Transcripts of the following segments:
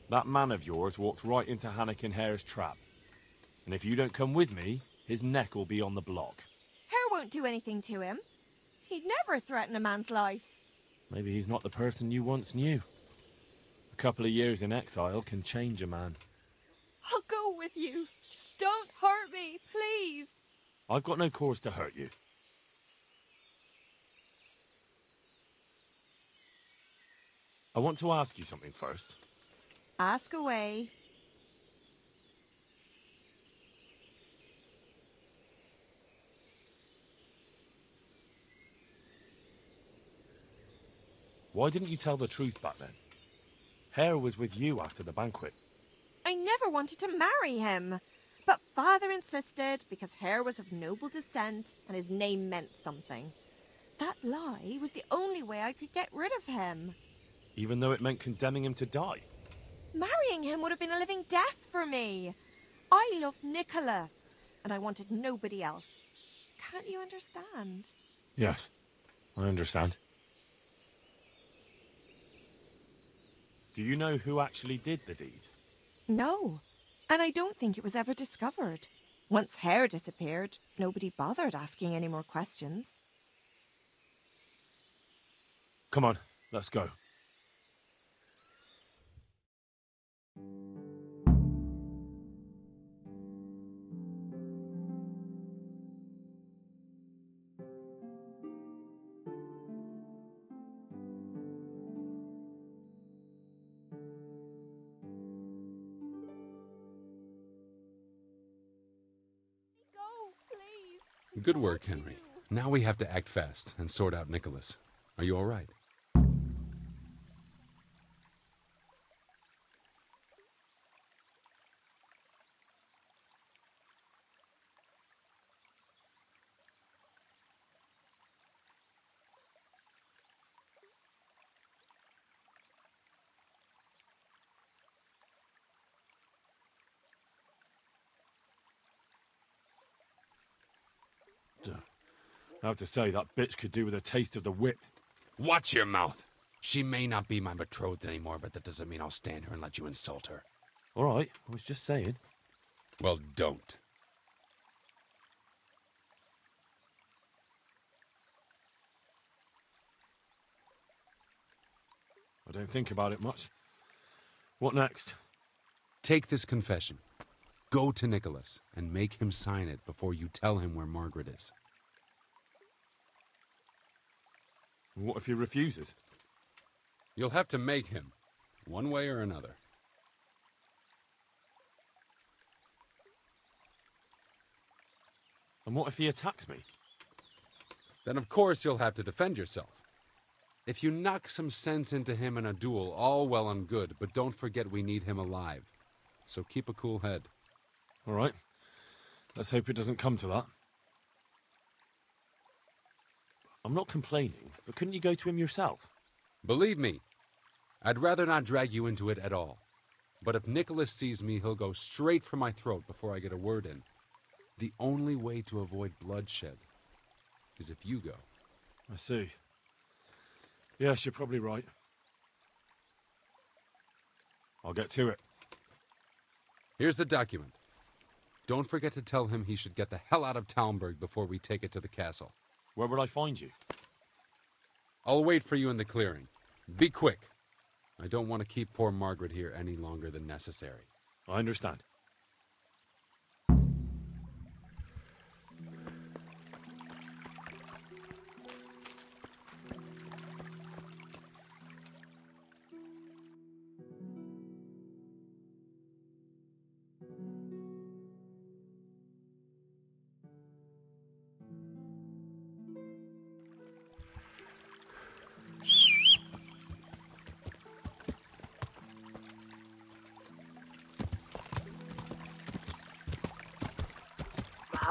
That man of yours walked right into Hannikin Hare's trap. And if you don't come with me, his neck will be on the block. Hare won't do anything to him. He'd never threaten a man's life. Maybe he's not the person you once knew. A couple of years in exile can change a man. I'll go with you. Just don't hurt me, please. I've got no cause to hurt you. I want to ask you something first. Ask away. Why didn't you tell the truth back then? Hare was with you after the banquet. I never wanted to marry him. But Father insisted because Hare was of noble descent and his name meant something. That lie was the only way I could get rid of him. Even though it meant condemning him to die? Marrying him would have been a living death for me. I loved Nicholas, and I wanted nobody else. Can't you understand? Yes, I understand. Do you know who actually did the deed? No, and I don't think it was ever discovered. Once Hare disappeared, nobody bothered asking any more questions. Come on, let's go. Good work, Henry. Now we have to act fast and sort out Nicholas. Are you all right? I have to say, that bitch could do with a taste of the whip. Watch your mouth! She may not be my betrothed anymore, but that doesn't mean I'll stand here and let you insult her. All right, I was just saying. Well, don't. I don't think about it much. What next? Take this confession. Go to Nicholas and make him sign it before you tell him where Margaret is. What if he refuses? You'll have to make him, one way or another. And what if he attacks me? Then of course you'll have to defend yourself. If you knock some sense into him in a duel, all well and good, but don't forget we need him alive. So keep a cool head. All right. Let's hope it doesn't come to that. I'm not complaining, but couldn't you go to him yourself? Believe me, I'd rather not drag you into it at all. But if Nicholas sees me, he'll go straight for my throat before I get a word in. The only way to avoid bloodshed is if you go. I see. Yes, you're probably right. I'll get to it. Here's the document. Don't forget to tell him he should get the hell out of Talmberg before we take it to the castle. Where would I find you? I'll wait for you in the clearing. Be quick. I don't want to keep poor Margaret here any longer than necessary. I understand.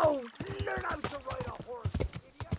Oh, learn how to ride a horse, idiot!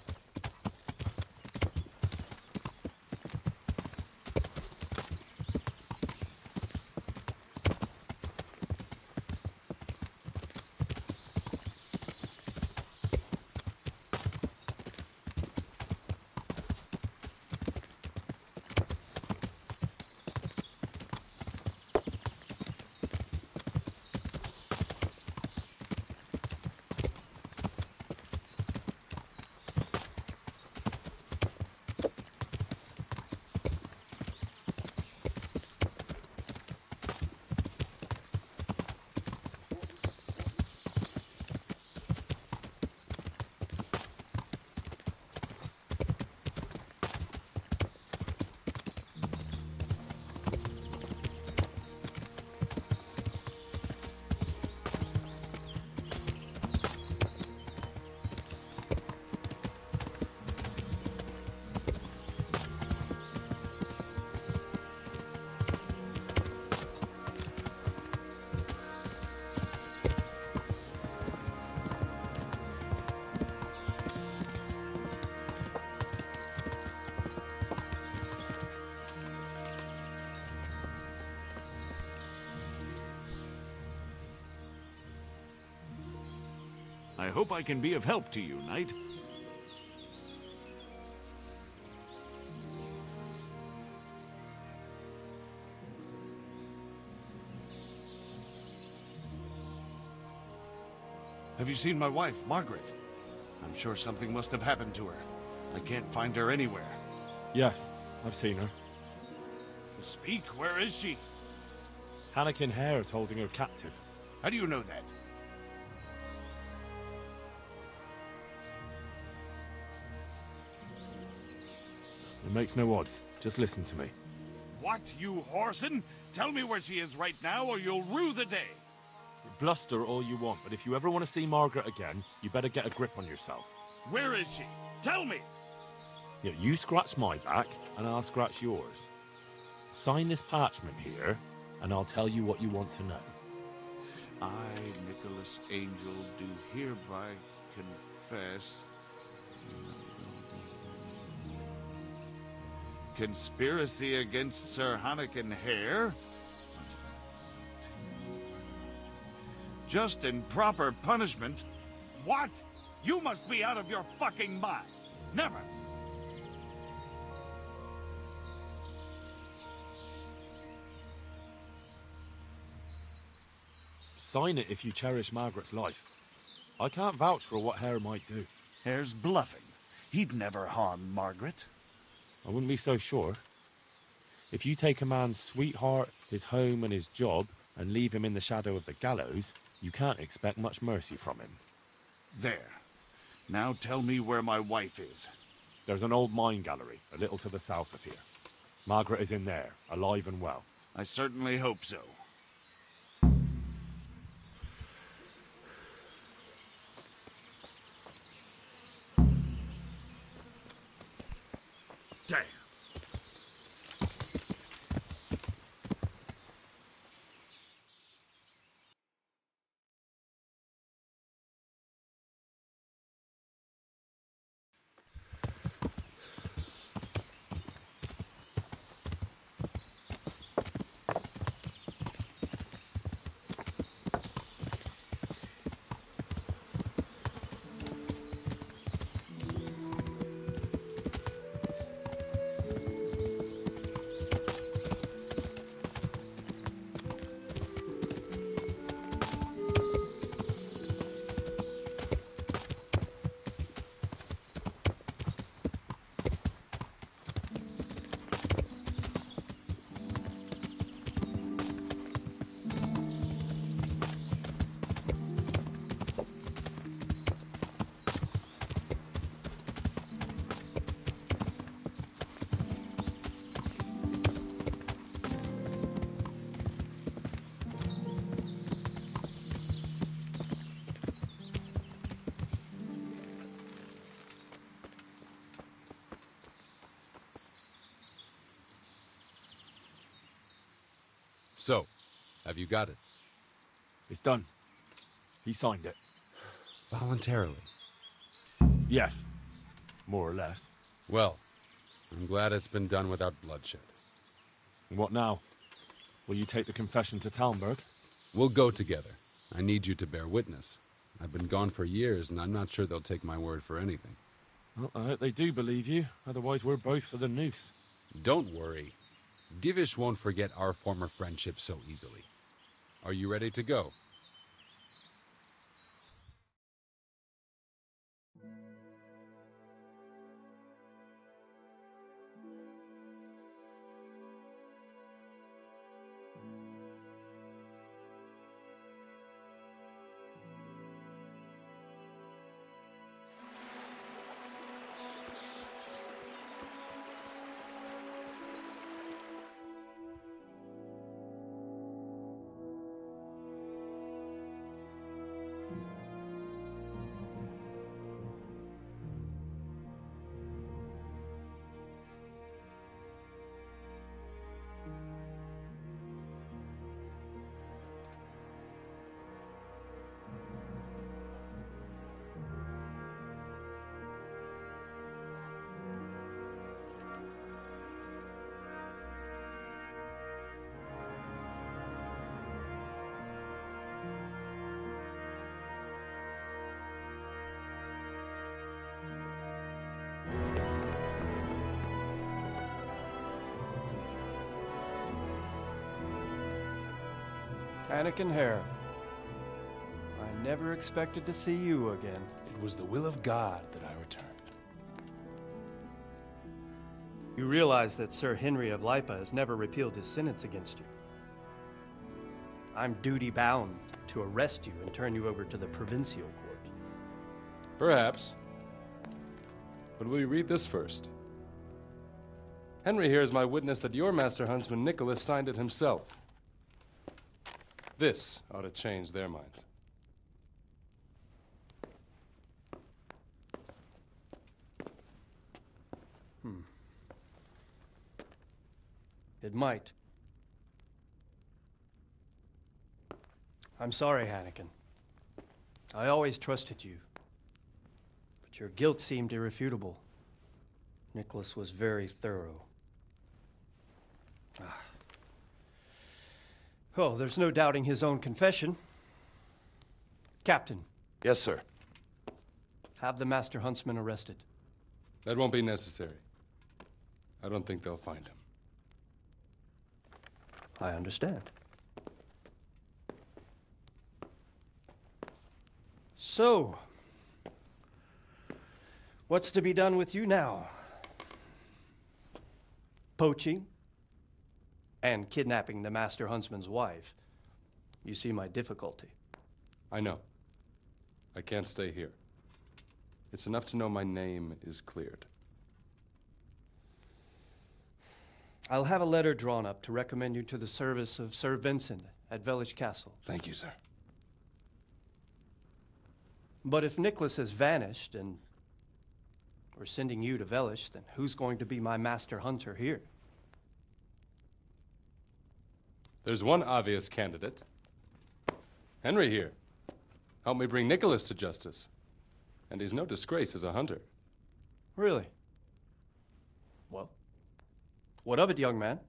I hope I can be of help to you, Knight. Have you seen my wife, Margaret? I'm sure something must have happened to her. I can't find her anywhere. Yes, I've seen her. Speak, where is she? Hannikin Hare is holding her captive. How do you know that? It makes no odds. Just listen to me. What, you whoreson? Tell me where she is right now or you'll rue the day. Bluster all you want, but if you ever want to see Margaret again, you better get a grip on yourself. Where is she? Tell me! Yeah, you scratch my back, and I'll scratch yours. Sign this parchment here, and I'll tell you what you want to know. I, Nicholas Angel, do hereby confess... conspiracy against Sir Hannikin Hare? Just and proper punishment? What? You must be out of your fucking mind. Never. Sign it if you cherish Margaret's life. I can't vouch for what Hare might do. Hare's bluffing. He'd never harm Margaret. I wouldn't be so sure. If you take a man's sweetheart, his home and his job, and leave him in the shadow of the gallows, you can't expect much mercy from him. There. Now tell me where my wife is. There's an old mine gallery, a little to the south of here. Margaret is in there, alive and well. I certainly hope so. Damn. So, have you got it? It's done. He signed it. Voluntarily. Yes. More or less. Well, I'm glad it's been done without bloodshed. And what now? Will you take the confession to Talmberg? We'll go together. I need you to bear witness. I've been gone for years, and I'm not sure they'll take my word for anything. Well, I hope they do believe you. Otherwise, we're both for the noose. Don't worry. Divish won't forget our former friendship so easily. Are you ready to go? Anakin Hare. I never expected to see you again. It was the will of God that I returned. You realize that Sir Henry of Lipa has never repealed his sentence against you. I'm duty-bound to arrest you and turn you over to the provincial court. Perhaps. But will you read this first? Henry here is my witness that your master huntsman Nicholas signed it himself. This ought to change their minds. It might. I'm sorry, Anakin. I always trusted you. But your guilt seemed irrefutable. Nicholas was very thorough. Oh, there's no doubting his own confession. Captain. Yes, sir. Have the Master Huntsman arrested. That won't be necessary. I don't think they'll find him. I understand. So, what's to be done with you now? Poaching and kidnapping the Master Huntsman's wife. You see my difficulty. I know. I can't stay here. It's enough to know my name is cleared. I'll have a letter drawn up to recommend you to the service of Sir Vincent at Vellish Castle. Thank you, sir. But if Nicholas has vanished and we're sending you to Vellish, then who's going to be my master hunter here? There's one obvious candidate. Henry here. Help me bring Nicholas to justice. And he's no disgrace as a hunter. Really? Well, what of it, young man?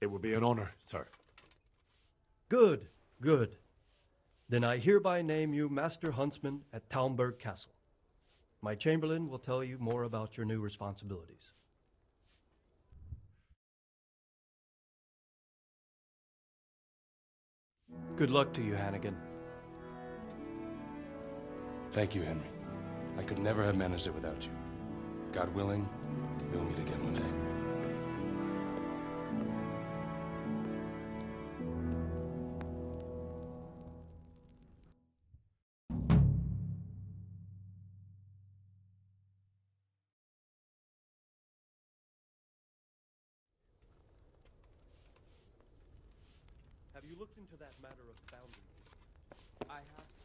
It would be an honor, sir. Good, good. Then I hereby name you Master Huntsman at Talmberg Castle. My Chamberlain will tell you more about your new responsibilities. Good luck to you, Hannigan. Thank you, Henry. I could never have managed it without you. God willing, we'll meet again one day. Have you looked into that matter of boundaries? I have.